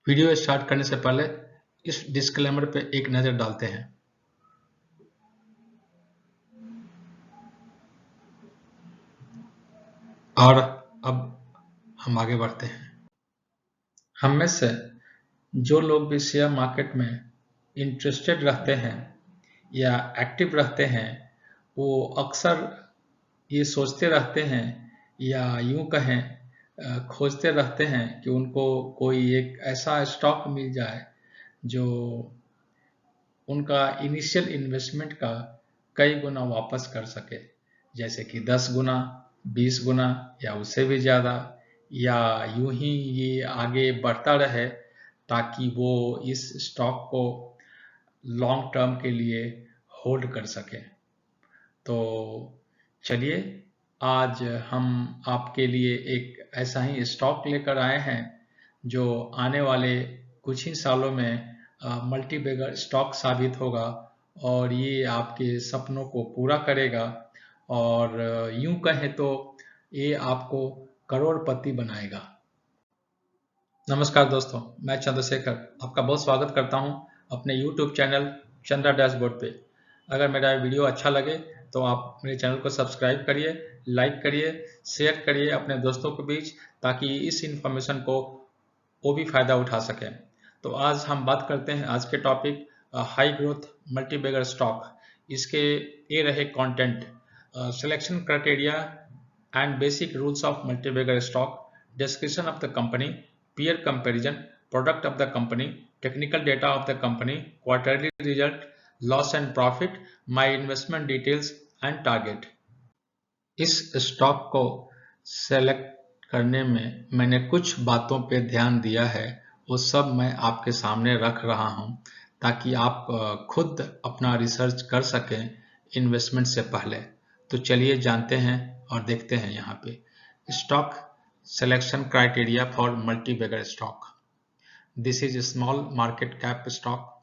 Video start करने से पहले इस डिस्क्लेमर पे एक नज़र डालते हैं। और अब हम आगे बढ़ते हैं। हम में से जो लोग भी शेयर मार्केट में इंटरेस्टेड रहते हैं या एक्टिव रहते हैं, वो अक्सर ये सोचते रहते हैं या यूं कहें खोजते रहते हैं कि उनको कोई एक ऐसा स्टॉक मिल जाए जो उनका इनिशियल इन्वेस्टमेंट का कई गुना वापस कर सके, जैसे कि 10 गुना, 20 गुना या उससे भी ज़्यादा, या यूं ही ये आगे बढ़ता रहे ताकि वो इस स्टॉक को लॉन्ग टर्म के लिए होल्ड कर सके। तो चलिए, आज हम आपके लिए एक ऐसा ही स्टॉक लेकर आए हैं जो आने वाले कुछ ही सालों में मल्टी बैगर स्टॉक साबित होगा और ये आपके सपनों को पूरा करेगा और यूं कहें तो ये आपको करोड़पति बनाएगा। नमस्कार दोस्तों, मैं चंद्रशेखर आपका बहुत स्वागत करता हूं अपने YouTube चैनल चंद्रा डैशबोर्ड पे। अगर मेरा वीडियो अच्छा लगे तो आप मेरे चैनल को सब्सक्राइब करिए, लाइक करिए, शेयर करिए अपने दोस्तों के बीच, ताकि इस इंफॉर्मेशन को वो भी फायदा उठा सकें। तो आज हम बात करते हैं आज के topic high growth multi bagger stock. इसके ये रहे content, selection criteria and basic rules of multi-bagger stock, description of the company, peer comparison, product of the company, technical data of the company, quarterly result, loss and profit, my investment details and target। इस stock को select करने में मैंने कुछ बातों पे ध्यान दिया है, वो सब मैं आपके सामने रख रहा हूं ताकि आप खुद अपना रिसर्च कर सकें इन्वेस्टमेंट से पहले। तो चलिए जानते हैं और देखते हैं यहाँ पे stock selection criteria for multi bagger stock. This is small market cap stock.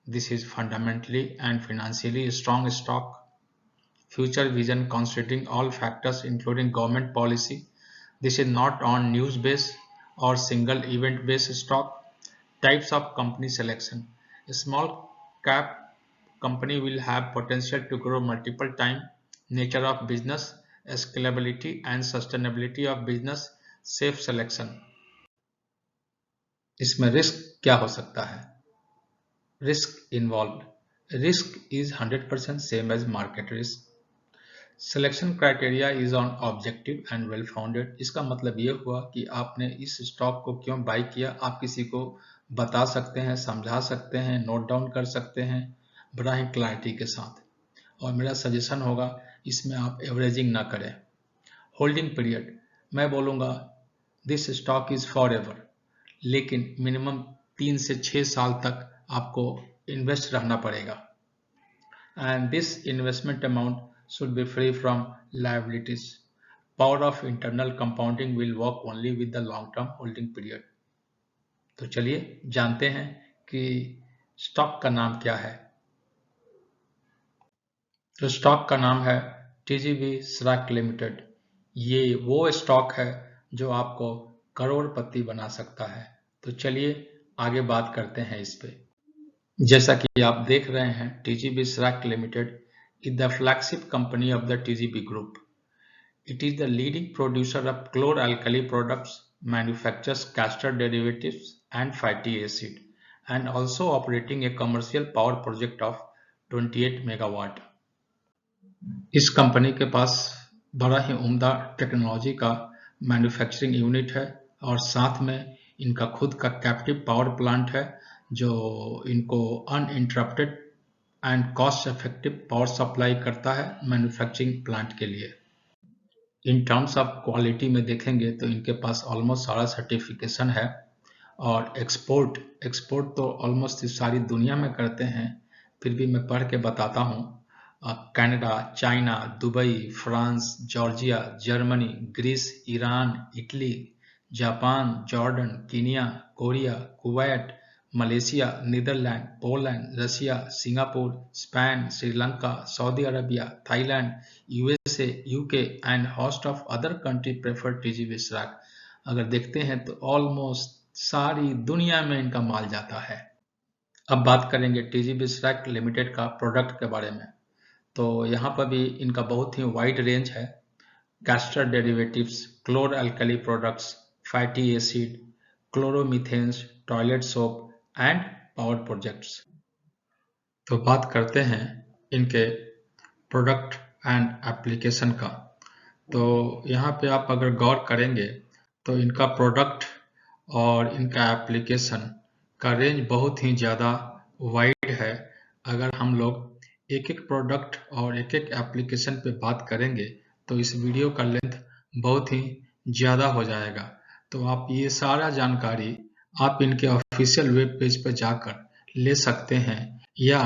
This is fundamentally and financially strong stock. Future vision considering all factors including government policy. This is not on news based or single event based stock. Types of company selection. A small cap company will have potential to grow multiple times. Nature of business, scalability and sustainability of business, safe selection. इसमें risk क्या हो सकता है? Risk involve. Risk is 100% same as market risk. Selection criteria is on objective and well founded. इसका मतलब ये हुआ कि आपने इस स्टॉक को क्यों बाई किया, आप किसी को बता सकते हैं, समझा सकते हैं, नोट डाउन कर सकते हैं बड़ा ही क्लैरिटी के साथ। और मेरा सजेशन होगा इसमें आप एवरेजिंग ना करें। होल्डिंग पीरियड, मैं बोलूँगा this stock is for ever, लेकिन मिनिमम 3 से 6 साल तक आपको इन्वेस्ट रहना पड़ेगा। And this investment amount should be free from liabilities. Power of internal compounding will work only with the long-term holding period. तो चलिए जानते हैं कि स्टॉक का नाम क्या है। तो स्टॉक का नाम है TGB श्राक लिमिटेड। ये वो स्टॉक है जो आपको करोड़पति बना सकता है। तो चलिए आगे बात करते हैं इस पे। जैसा कि आप देख रहे हैं, TGB श्राक limited is the flagship company of the TGB Group. It is the leading producer of chlor-alkali products, manufactures castor derivatives and fatty acid, and also operating a commercial power project of 28 megawatt. इस company के पास बड़ा ही उम्दा technology का manufacturing unit है और साथ में इनका खुद का कैप्टिव पावर प्लांट है जो इनको uninterrupted and cost effective power supply करता है मैन्युफैक्चरिंग प्लांट के लिए। इन टर्म्स ऑफ क्वालिटी में देखेंगे तो इनके पास ऑलमोस्ट सारा सर्टिफिकेशन है और एक्सपोर्ट तो ऑलमोस्ट सारी दुनिया में करते हैं। फिर भी मैं पढ़ के बताता हूँ। Canada, China, Dubai, France, Georgia, Germany, Greece, Iran, Italy, Japan, Jordan, Kenya, Korea, Kuwait, Malaysia, Netherland, Poland, Russia, Singapore, Spain, Sri Lanka, Saudi Arabia, Thailand, USA, UK and host of other country prefer TGB श्राक। अगर देखते हैं तो almost सारी दुनिया में इनका माल जाता है। अब बात करेंगे टीजीबी स्रैक लिमिटेड का प्रोडक्ट के बारे में। तो यहाँ पर भी इनका बहुत ही वाइड रेंज है। Castor derivatives, chlor alkali products, fatty acid, chloromethanes, toilet soap and power projects. तो बात करते हैं इनके प्रोडक्ट एंड एप्लीकेशन का। तो यहाँ पे आप अगर गौर करेंगे तो इनका प्रोडक्ट और इनका एप्लीकेशन का रेंज बहुत ही ज़्यादा वाइड है। अगर हम लोग एक एक प्रोडक्ट और एक एक एप्लीकेशन पे बात करेंगे तो इस वीडियो का लेंथ बहुत ही ज़्यादा हो जाएगा। तो आप ये सारा जानकारी आप इनके ऑफिशियल वेब पेज पर जाकर ले सकते हैं, या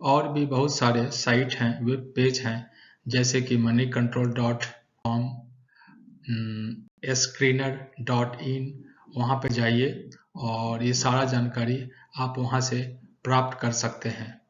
और भी बहुत सारे साइट हैं, वेब पेज हैं, जैसे कि moneycontrol.com, screener.in। वहाँ पे जाइए और ये सारा जानकारी आप वहाँ से प्राप्त कर सकते हैं।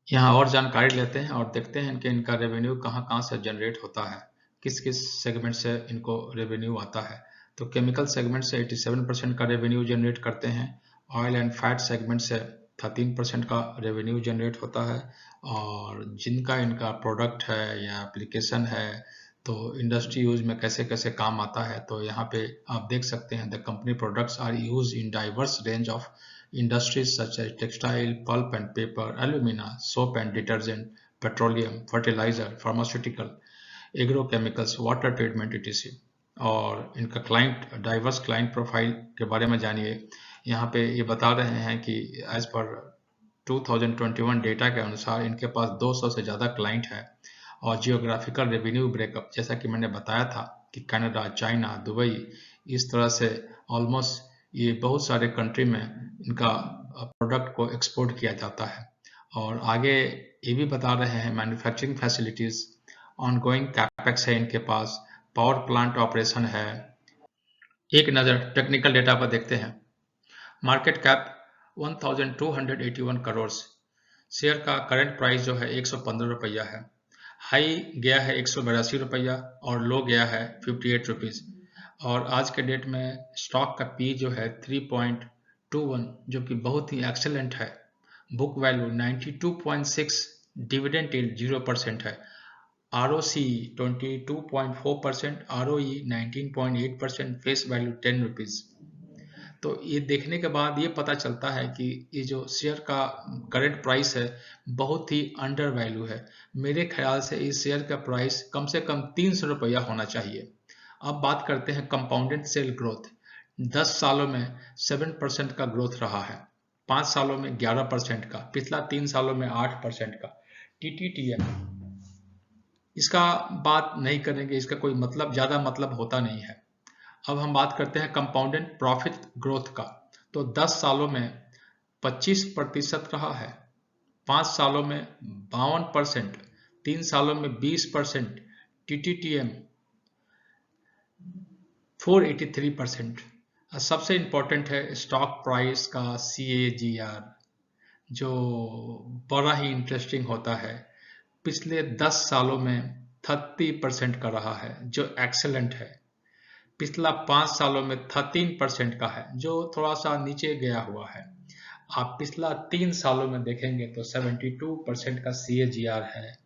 यहाँ और जानकारी लेते हैं और देखते हैं कि इनका रेवेन्यू कहाँ से जनरेट होता है, किस किस सेगमेंट से इनको रेवेन्यू आता है। तो केमिकल सेगमेंट से 87% का रेवेन्यू जनरेट करते हैं। ऑयल एंड फैट सेगमेंट से 13% का रेवेन्यू जनरेट होता है। और जिनका इनका प्रोडक्ट है या एप्लीकेशन है तो इंडस्ट्री यूज में कैसे कैसे काम आता है, तो यहाँ पे आप देख सकते हैं the company products are use in diverse range of industries such as textile, pulp and paper, alumina, soap and detergent, petroleum, fertilizer, pharmaceutical, agrochemicals, water treatment etc. और इनका क्लाइंट डाइवर्स क्लाइंट प्रोफाइल के बारे में जानिए। यहाँ पे ये बता रहे हैं कि एज पर 2021 डेटा के अनुसार इनके पास 200 से ज़्यादा क्लाइंट है। और जियोग्राफिकल रेवेन्यू ब्रेकअप, जैसा कि मैंने बताया था कि कनाडा, चाइना, दुबई, इस तरह से ऑलमोस्ट ये बहुत सारे कंट्री में इनका प्रोडक्ट को एक्सपोर्ट किया जाता है। और आगे ये भी बता रहे हैं मैन्युफैक्चरिंग फैसिलिटीज, ऑनगोइंग कैपेक्स है इनके पास, पावर प्लांट ऑपरेशन है। एक नज़र टेक्निकल डेटा पर देखते हैं। मार्केट कैप 1281 करोड़, शेयर का करंट प्राइस जो है 115 रुपया है। हाई गया है 182 रुपया और लो गया है 58 रुपीज़। और आज के डेट में स्टॉक का पी जो है 3.21, जो कि बहुत ही एक्सेलेंट है। बुक वैल्यू 92.6, डिविडेंड यील्ड 0% है। ROC 22.4%, ROE 19.8%, face value 10 rupees. तो ये देखने के बाद ये पता चलता है कि ये जो शेयर का करंट प्राइस है बहुत ही अंडर वैल्यू है। मेरे ख्याल से इस शेयर का प्राइस कम से कम 300 रुपया होना चाहिए। अब बात करते हैं कंपाउंडेड सेल ग्रोथ। 10 सालों में 7% का ग्रोथ रहा है, 5 सालों में 11% का, पिछला 3 सालों में 8% का। TTTM, इसका बात नहीं करेंगे, इसका कोई मतलब ज़्यादा मतलब होता नहीं है। अब हम बात करते हैं कंपाउंडेड प्रॉफिट ग्रोथ का। तो 10 सालों में 25% रहा है, 5 सालों में 52%, 3 सालों में 20%, TTTM 483%। सबसे इंपॉर्टेंट है स्टॉक प्राइस का CAGR, जो बड़ा ही इंटरेस्टिंग होता है। पिछले 10 सालों में 30% का रहा है, जो एक्सेलेंट है। पिछला 5 सालों में 13% का है, जो थोड़ा सा नीचे गया हुआ है। आप पिछला 3 सालों में देखेंगे तो 72% का CAGR है।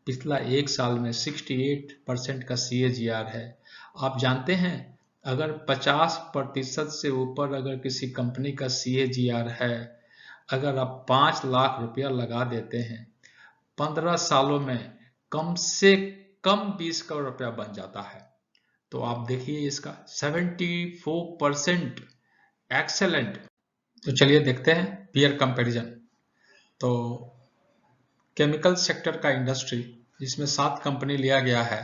पिछला 1 साल में 68% का CAGR है। आप जानते हैं अगर 50% से ऊपर अगर किसी कंपनी का CAGR है, अगर आप 5 लाख रुपया लगा देते हैं, 15 सालों में कम से कम 20 करोड़ रुपया बन जाता है। तो आप देखिए इसका 74%, एक्सेलेंट। तो चलिए देखते हैं पीयर कंपैरिजन। तो केमिकल सेक्टर का इंडस्ट्री, जिसमें 7 कंपनी लिया गया है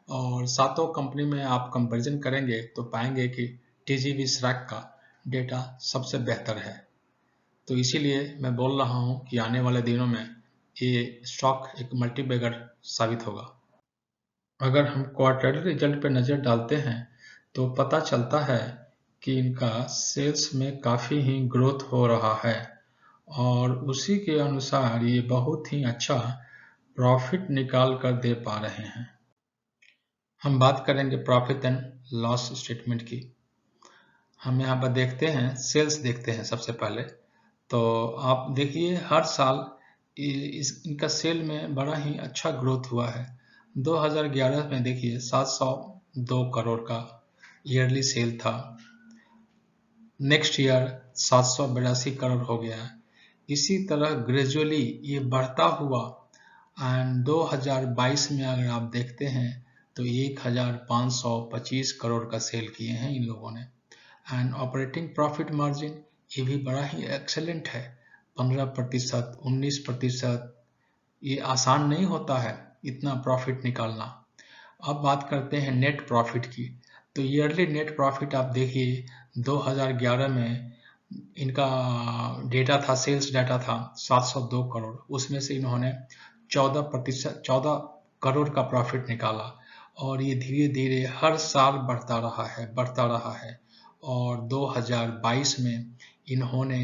और 7 कंपनी में आप कंपैरिजन करेंगे तो पाएंगे कि टीजीबी स्रैक का डेटा सबसे बेहतर है। तो इसीलिए मैं बोल रहा हूं कि आने वाले दिनों में ये स्टॉक एक मल्टीबैगर साबित होगा। अगर हम क्वार्टरली रिजल्ट पर नज़र डालते हैं तो पता चलता है कि इनका सेल्स में काफ़ी ही ग्रोथ हो रहा है और उसी के अनुसार ये बहुत ही अच्छा प्रॉफिट निकाल कर दे पा रहे हैं। हम बात करेंगे प्रॉफिट एंड लॉस स्टेटमेंट की। हम यहाँ पर देखते हैं, सेल्स देखते हैं सबसे पहले। तो आप देखिए हर साल इनका सेल में बड़ा ही अच्छा ग्रोथ हुआ है। 2011 में देखिए 702 करोड़ का ईयरली सेल था। नेक्स्ट ईयर 782 करोड़ हो गया है। इसी तरह ग्रेजुअली ये बढ़ता हुआ एंड 2022 में अगर आप देखते हैं तो 1525 करोड़ का सेल किए हैं इन लोगों ने। एंड ऑपरेटिंग प्रॉफिट मार्जिन ये भी बड़ा ही एक्सेलेंट है, 15%, 19%। ये आसान नहीं होता है इतना प्रॉफिट निकालना। अब बात करते हैं नेट प्रॉफिट की। तो ईयरली नेट प्रॉफिट आप देखिए 2011 में इनका डेटा था, सेल्स डाटा था 702 करोड़, उसमें से इन्होंने 14 करोड़ का प्रॉफिट निकाला और ये धीरे धीरे हर साल बढ़ता रहा है और 2022 में इन्होंने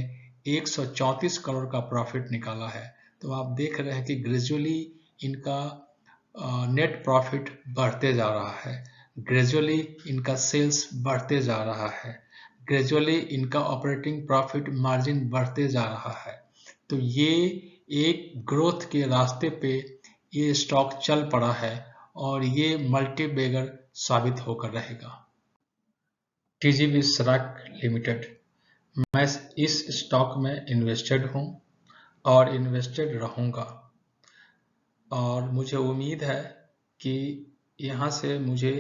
134 करोड़ का प्रॉफिट निकाला है। तो आप देख रहे हैं कि ग्रेजुअली इनका नेट प्रॉफिट बढ़ते जा रहा है, ग्रेजुअली इनका सेल्स बढ़ते जा रहा है, ग्रेजुअली इनका ऑपरेटिंग प्रॉफिट मार्जिन बढ़ते जा रहा है। तो ये एक ग्रोथ के रास्ते पे ये स्टॉक चल पड़ा है और ये मल्टी बैगर साबित होकर रहेगा। टीजीवी श्राक लिमिटेड, मैं इस स्टॉक में इन्वेस्टेड हूँ और इन्वेस्टेड रहूँगा और मुझे उम्मीद है कि यहाँ से मुझे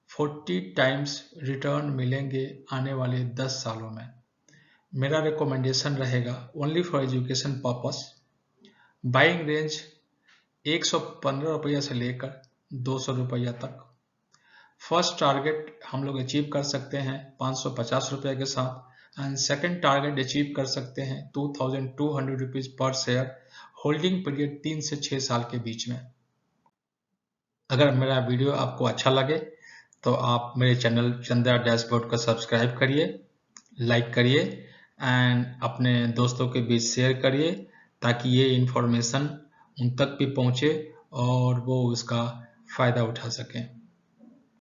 40 टाइम्स रिटर्न मिलेंगे आने वाले 10 सालों में। मेरा रिकमेंडेशन रहेगा only for education purpose. Buying range 115 रुपया से लेकर 200 रुपया तक। फर्स्ट टारगेट हम लोग अचीव कर सकते हैं 550 रुपये के साथ एंड सेकंड टारगेट अचीव कर सकते हैं 2200 rupees per share. Holding period 3 से 6 साल के बीच में। अगर मेरा वीडियो आपको अच्छा लगे तो आप मेरे चैनल चंद्रा डैशबोर्ड को सब्सक्राइब करिए, लाइक करिए एंड अपने दोस्तों के बीच शेयर करिए ताकि ये इन्फॉर्मेशन उन तक भी पहुँचे और वो उसका फ़ायदा उठा सकें।